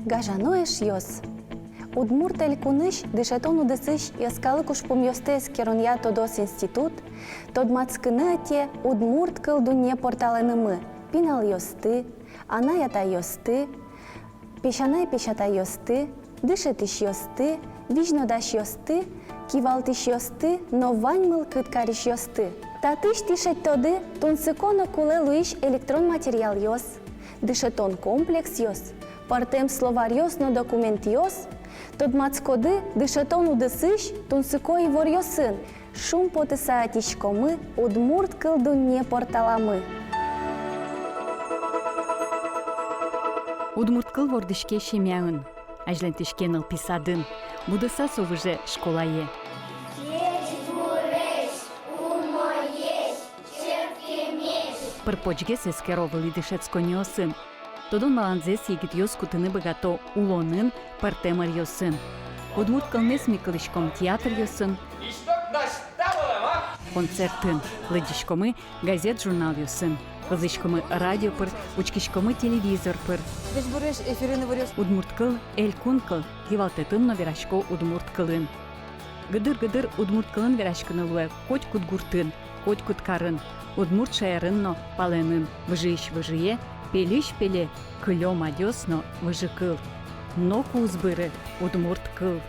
гажаноеш йос. Удмурт ель куныш дышетон удысыш яскалыкуш помьостес керонья тодос институт, тод мацкынете удмурт кыл дуне порталынымы, пинал йосты, ана ята йосты, пешанай пешата йосты, дышетыш йосты, вижнодаш йосты, кивалтыш йосты, но ваньмыл кыткариш йосты. Татыш тишет тоды тунсыкона куле луиш электрон материал йос, дышетон комплекс йос, партем словар йос но документ йос, тод мацкоды дышетон удысыш тунсыкой вор йосын, шум потысаатишкомы удмурт кыл дуне порталамы. Удмурт кыл вордышке шемяын, ажлентишкеныл писадын, будыса совыже школае. Пырпочге сескеровыли дышецко нёсын. Тодон маланзес егит йос кутыны богато улонын партемар йосын. Удмурт кылмес микылышком театр йосын. Концертын, лыдишкомы газет журнал йосын. Кызышкомы радио пыр, учкишкомы телевизор пыр. Удмурт кыл, эль кун кыл, кивалтетын но верашко удмурт кылын. Гыдыр-гыдыр удмурт кылын верашкыны луэ, коть кутгуртын, коть куткарын. Удмурт шаярын но паленын, выжыш-выжые, пелиш-пеле, кылё мадёс но выжы кыл. Но кузбыры удмурт кыл.